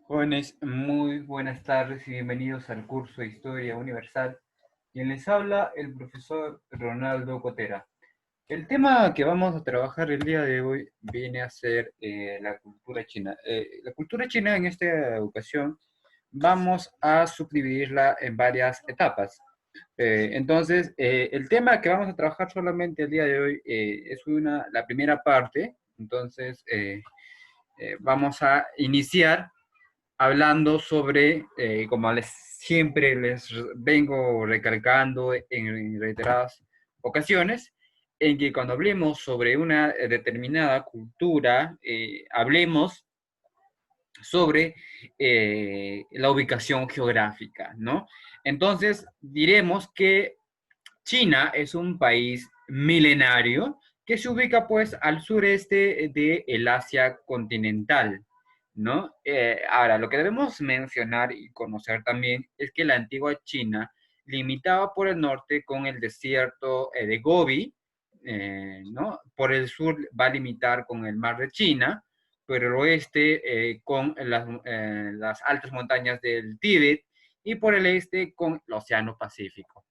Jóvenes, muy buenas tardes y bienvenidos al curso de Historia Universal. Quien les habla, el profesor Ronaldo Cotera. El tema que vamos a trabajar el día de hoy viene a ser la cultura china. La cultura china en esta ocasión vamos a subdividirla en varias etapas. Entonces, el tema que vamos a trabajar solamente el día de hoy es la primera parte. Entonces, vamos a iniciar hablando sobre, como siempre les vengo recalcando en reiteradas ocasiones, en que cuando hablemos sobre una determinada cultura, hablemos sobre la ubicación geográfica, ¿no? Entonces, diremos que China es un país milenario que se ubica pues al sureste de el Asia continental, ¿no? Ahora, lo que debemos mencionar y conocer también es que la antigua China limitaba por el norte con el desierto de Gobi, ¿no? Por el sur va a limitar con el mar de China, por el oeste con las altas montañas del Tíbet y por el este con el Océano Pacífico.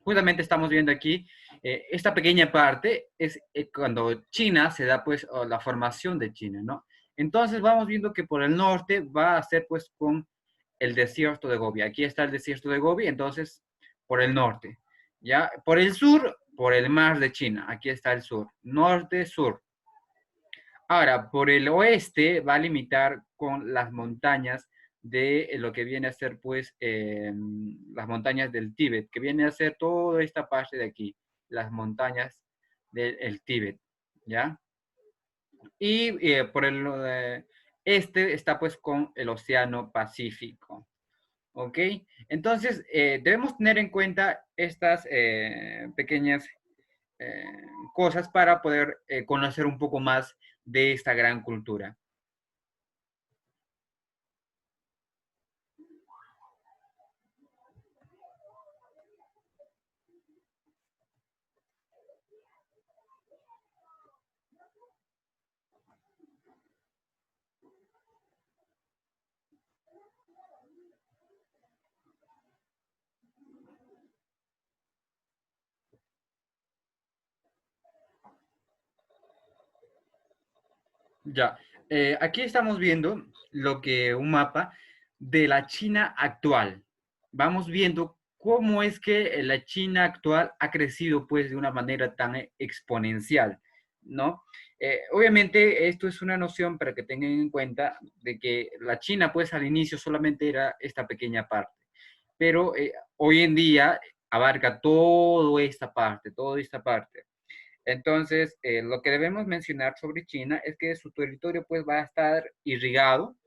Justamente estamos viendo aquí, esta pequeña parte es cuando China se da pues la formación de China, ¿no? Entonces vamos viendo que por el norte va a ser pues con el desierto de Gobi. Aquí está el desierto de Gobi, entonces por el norte, ¿ya? Por el sur, por el mar de China. Aquí está el sur, norte, sur. Ahora, por el oeste va a limitar con las montañas de lo que viene a ser, pues, las montañas del Tíbet, que viene a ser toda esta parte de aquí, las montañas del Tíbet, ¿ya? Y por el este está, pues, con el Océano Pacífico, ¿ok? Entonces, debemos tener en cuenta estas pequeñas eh, cosas para poder conocer un poco más de esta gran cultura. Ya, aquí estamos viendo un mapa de la China actual. Vamos viendo cómo es que la China actual ha crecido pues de una manera tan exponencial, ¿no? Obviamente esto es una noción para que tengan en cuenta de que la China pues al inicio solamente era esta pequeña parte, pero hoy en día abarca toda esta parte. Entonces, lo que debemos mencionar sobre China es que su territorio pues va a estar irrigado,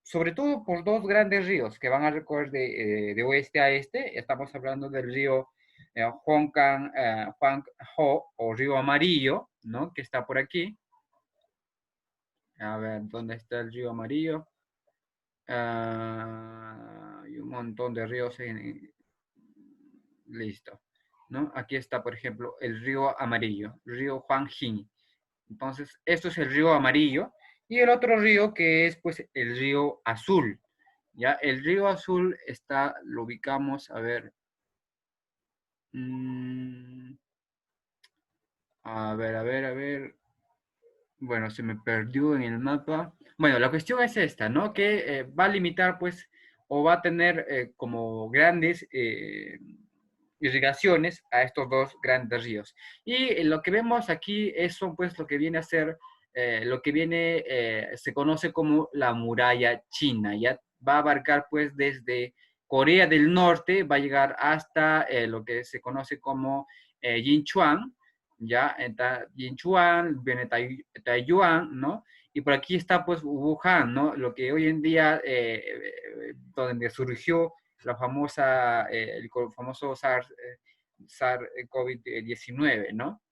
sobre todo por dos grandes ríos que van a recorrer de oeste a este. Estamos hablando del río Huanghe o río Amarillo, ¿no? Que está por aquí. A ver, ¿dónde está el río Amarillo? Hay un montón de ríos listo, ¿no? Aquí está, por ejemplo, el río Amarillo, río Huanghe. Entonces, esto es el río Amarillo y el otro río que es pues el río Azul. Ya, el río Azul lo ubicamos, a ver, mm, a ver. Bueno, se me perdió en el mapa. Bueno, la cuestión es esta, ¿no? Que va a limitar, pues, o va a tener como grandes irrigaciones a estos dos grandes ríos. Y lo que vemos aquí pues, lo que viene a ser, se conoce como la muralla china. Ya va a abarcar, pues, desde Corea del Norte, va a llegar hasta lo que se conoce como Yinchuan, ya, está Yinchuan, viene Taiyuan, ¿no? Y por aquí está pues Wuhan, ¿no? Lo que hoy en día, donde surgió el famoso SARS-CoV-19, ¿no?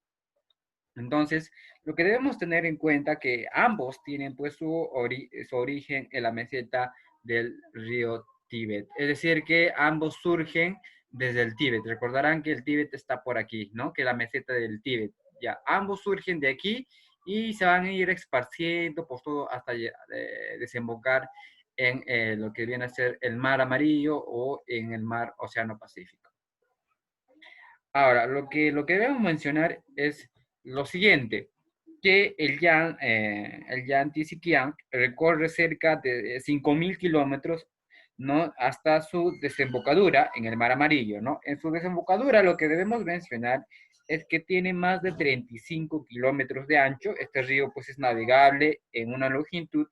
Entonces, lo que debemos tener en cuenta que ambos tienen pues su origen en la meseta del río Tíbet. Es decir, que ambos surgen desde el Tíbet. Recordarán que el Tíbet está por aquí, ¿no? Que la meseta del Tíbet. Ya, ambos surgen de aquí y se van a ir esparciendo por todo hasta desembocar en lo que viene a ser el Mar Amarillo o en el Mar Océano Pacífico. Ahora, lo que debemos mencionar es lo siguiente, que el Yangtze Kiang recorre cerca de 5.000 kilómetros, ¿no? Hasta su desembocadura en el Mar Amarillo, ¿no? En su desembocadura lo que debemos mencionar es que tiene más de 35 kilómetros de ancho. Este río pues es navegable en una longitud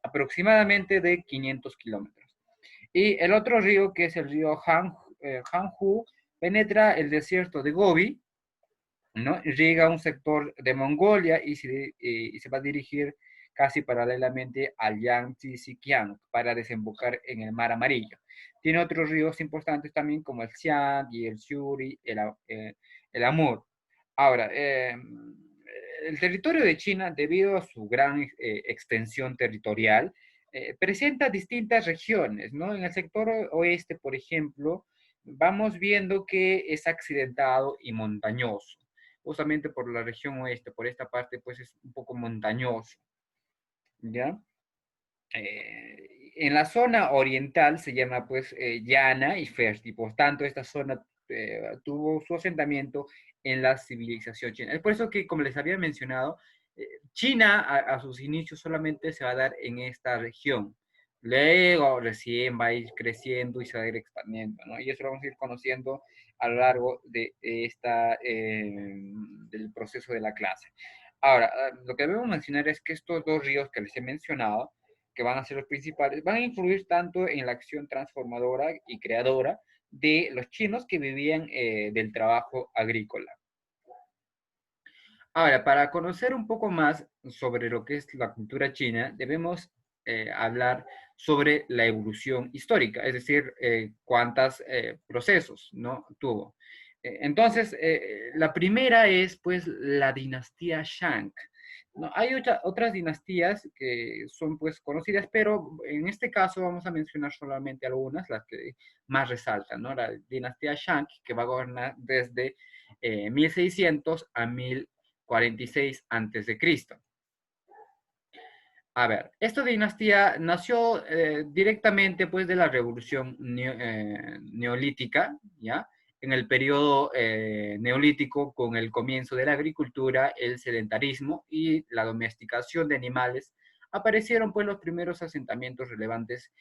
aproximadamente de 500 kilómetros. Y el otro río, que es el río Hanhu, penetra el desierto de Gobi, ¿no? Llega a un sector de Mongolia y se va a dirigir casi paralelamente al Yangtze Kiang para desembocar en el Mar Amarillo. Tiene otros ríos importantes también como el Xiang y el Shuri, el Amur. Ahora, el territorio de China, debido a su gran extensión territorial, presenta distintas regiones, ¿no? En el sector oeste, por ejemplo, vamos viendo que es accidentado y montañoso. Justamente por la región oeste, por esta parte, pues es un poco montañoso, ¿ya? En la zona oriental se llama pues llana y fértil, por tanto esta zona tuvo su asentamiento en la civilización china. Es por eso que, como les había mencionado, China a sus inicios solamente se va a dar en esta región. Luego recién va a ir creciendo y se va a ir expandiendo, ¿no? Y eso lo vamos a ir conociendo a lo largo de del proceso de la clase. Ahora, lo que debemos mencionar es que estos dos ríos que les he mencionado, que van a ser los principales, van a influir tanto en la acción transformadora y creadora de los chinos que vivían del trabajo agrícola. Ahora, para conocer un poco más sobre lo que es la cultura china, debemos hablar sobre la evolución histórica, es decir, cuántos procesos, ¿no? tuvo. Entonces, la primera es pues la dinastía Shang. ¿No? Hay otras dinastías que son pues conocidas, pero en este caso vamos a mencionar solamente algunas, las que más resaltan, ¿no? La dinastía Shang, que va a gobernar desde 1600 a 1046 antes de Cristo. A ver, esta dinastía nació directamente pues de la revolución neolítica, ¿ya? En el periodo neolítico, con el comienzo de la agricultura, el sedentarismo y la domesticación de animales, aparecieron pues los primeros asentamientos relevantes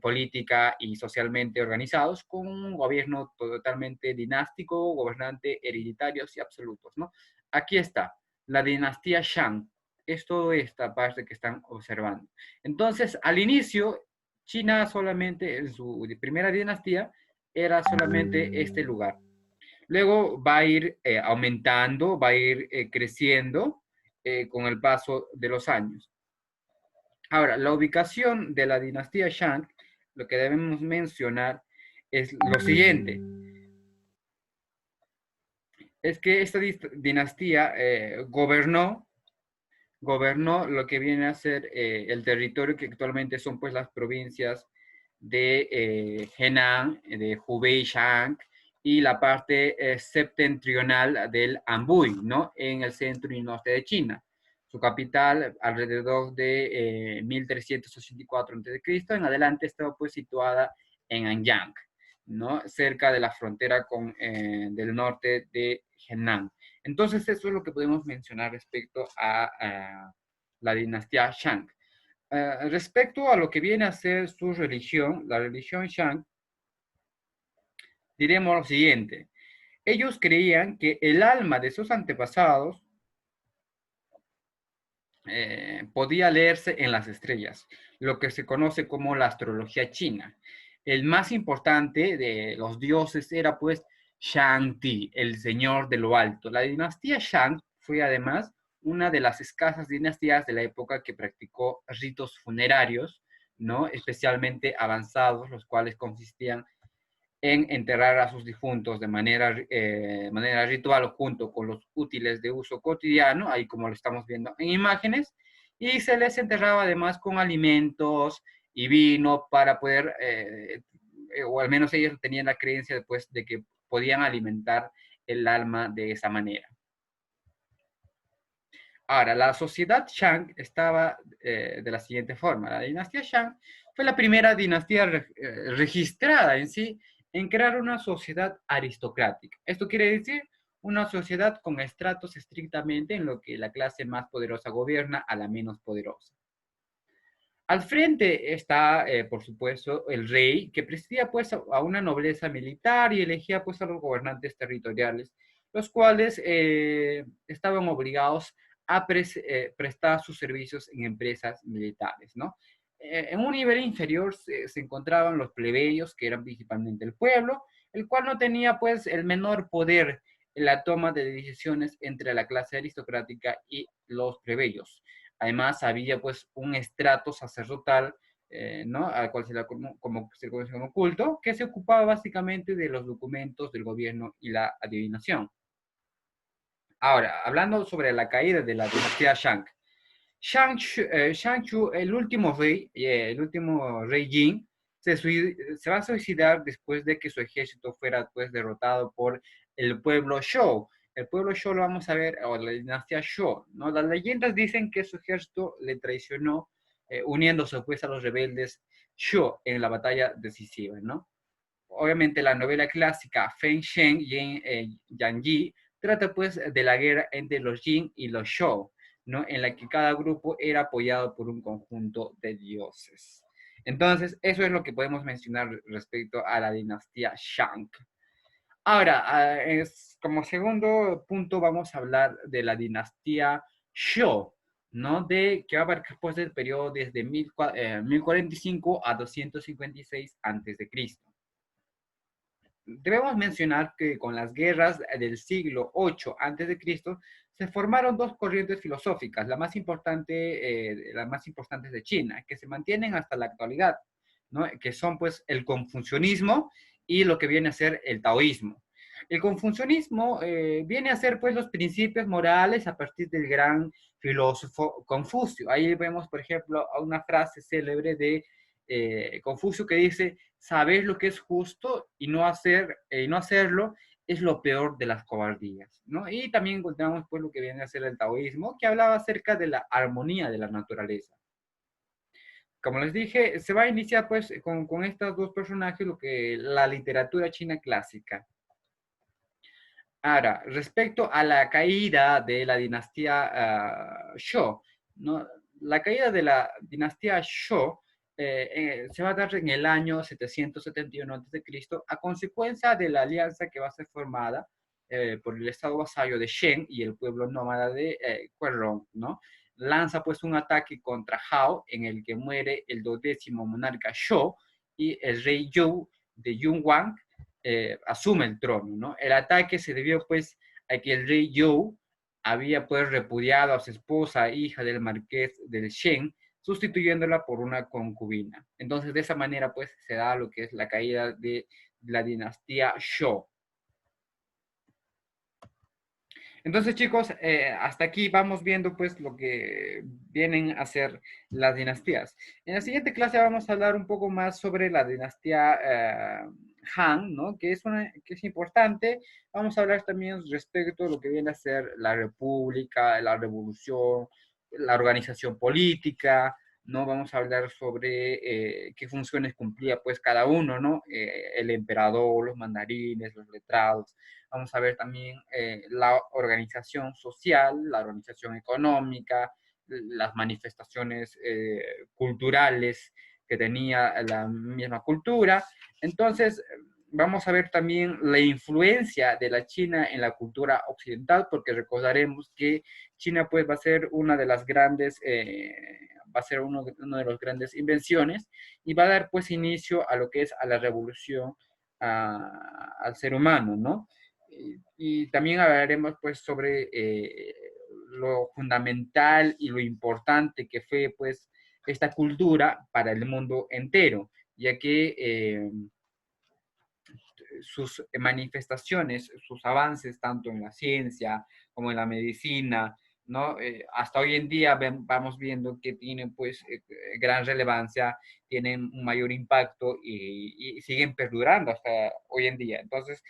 política y socialmente organizados, con un gobierno totalmente dinástico, gobernante hereditarios y absolutos, ¿no? Aquí está, la dinastía Shang, es toda esta parte que están observando. Entonces, al inicio, China solamente en su primera dinastía era solamente este lugar. Luego va a ir aumentando, va a ir creciendo con el paso de los años. Ahora, la ubicación de la dinastía Shang, lo que debemos mencionar es lo siguiente. Es que esta dinastía gobernó lo que viene a ser el territorio que actualmente son pues las provincias de Henan, de Hubei, Shang y la parte septentrional del Anhui, ¿no? En el centro y norte de China. Su capital, alrededor de 1384 a.C., en adelante estaba pues situada en Anyang, ¿no? Cerca de la frontera del norte de Henan. Entonces, eso es lo que podemos mencionar respecto a la dinastía Shang. Respecto a lo que viene a ser su religión, la religión Shang, diremos lo siguiente. Ellos creían que el alma de sus antepasados podía leerse en las estrellas, lo que se conoce como la astrología china. El más importante de los dioses era pues Shang-Ti, el señor de lo alto. La dinastía Shang fue además una de las escasas dinastías de la época que practicó ritos funerarios, ¿no? Especialmente avanzados, los cuales consistían en enterrar a sus difuntos de manera ritual junto con los útiles de uso cotidiano, ahí como lo estamos viendo en imágenes, y se les enterraba además con alimentos y vino para poder, o al menos ellos tenían la creencia después de que podían alimentar el alma de esa manera. Ahora, la sociedad Shang estaba de la siguiente forma. La dinastía Shang fue la primera dinastía registrada en sí en crear una sociedad aristocrática. Esto quiere decir una sociedad con estratos estrictamente en lo que la clase más poderosa gobierna a la menos poderosa. Al frente está, por supuesto, el rey, que presidía pues a una nobleza militar y elegía pues a los gobernantes territoriales, los cuales estaban obligados a prestar sus servicios en empresas militares, ¿no? En un nivel inferior se encontraban los plebeyos, que eran principalmente el pueblo, el cual no tenía pues el menor poder en la toma de decisiones entre la clase aristocrática y los plebeyos. Además, había pues un estrato sacerdotal, ¿no? Al cual se le conoce como culto, que se ocupaba básicamente de los documentos del gobierno y la adivinación. Ahora, hablando sobre la caída de la dinastía Shang. Shang Chu, el último rey Jin, se va a suicidar después de que su ejército fuera pues derrotado por el pueblo Shou. El pueblo Shou lo vamos a ver, o la dinastía Shou, ¿no? Las leyendas dicen que su ejército le traicionó, uniéndose pues a los rebeldes Shou en la batalla decisiva, ¿no? Obviamente la novela clásica Feng Shen Yang Yi trata pues de la guerra entre los Jin y los Shou, ¿no? En la que cada grupo era apoyado por un conjunto de dioses. Entonces, eso es lo que podemos mencionar respecto a la dinastía Shang. Ahora, como segundo punto vamos a hablar de la dinastía Shou, ¿no? Que va a abarcar pues el periodo desde 1045 a 256 a.C. Debemos mencionar que con las guerras del siglo VIII a.C. se formaron dos corrientes filosóficas, las más importantes de China, que se mantienen hasta la actualidad, ¿no? Que son pues el confucianismo y lo que viene a ser el taoísmo. El confucianismo viene a ser pues los principios morales a partir del gran filósofo Confucio. Ahí vemos, por ejemplo, una frase célebre de Confucio que dice: saber lo que es justo y no hacerlo es lo peor de las cobardías, ¿no? Y también encontramos pues lo que viene a ser el taoísmo, que hablaba acerca de la armonía de la naturaleza. Como les dije, se va a iniciar pues con estos dos personajes lo que la literatura china clásica. Ahora, respecto a la caída de la dinastía Shou, ¿no? La caída de la dinastía Shou se va a dar en el año 771 a.C. a consecuencia de la alianza que va a ser formada por el estado vasallo de Shen y el pueblo nómada de Querong, ¿no? Lanza pues un ataque contra Hao en el que muere el 12º monarca Shou y el rey Zhou de Yunwang asume el trono, ¿no? El ataque se debió pues a que el rey Zhou había pues repudiado a su esposa, hija del marqués del Shen, sustituyéndola por una concubina. Entonces, de esa manera, pues, se da lo que es la caída de la dinastía Shou. Entonces, chicos, hasta aquí vamos viendo, pues, lo que vienen a ser las dinastías. En la siguiente clase vamos a hablar un poco más sobre la dinastía Han, ¿no? Que es importante. Vamos a hablar también respecto a lo que viene a ser la república, la revolución, la organización política, ¿no? Vamos a hablar sobre qué funciones cumplía pues cada uno, ¿no? El emperador, los mandarines, los letrados. Vamos a ver también la organización social, la organización económica, las manifestaciones culturales que tenía la misma cultura. Entonces, vamos a ver también la influencia de la China en la cultura occidental, porque recordaremos que China pues va a ser una de las grandes, va a ser uno de los grandes invenciones y va a dar pues inicio a lo que es a la revolución al ser humano, ¿no? Y también hablaremos pues sobre lo fundamental y lo importante que fue pues esta cultura para el mundo entero, ya que sus manifestaciones, sus avances tanto en la ciencia como en la medicina, ¿no? Hasta hoy en día vamos viendo que tienen pues gran relevancia, tienen un mayor impacto y siguen perdurando hasta hoy en día. Entonces,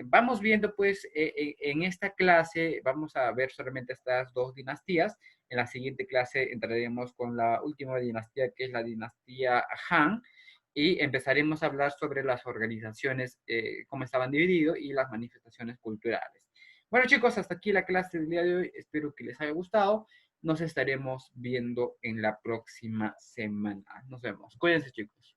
vamos viendo pues en esta clase vamos a ver solamente estas dos dinastías. En la siguiente clase entraremos con la última dinastía que es la dinastía Han y empezaremos a hablar sobre las organizaciones, cómo estaban divididos y las manifestaciones culturales. Bueno chicos, hasta aquí la clase del día de hoy. Espero que les haya gustado. Nos estaremos viendo en la próxima semana. Nos vemos. Cuídense chicos.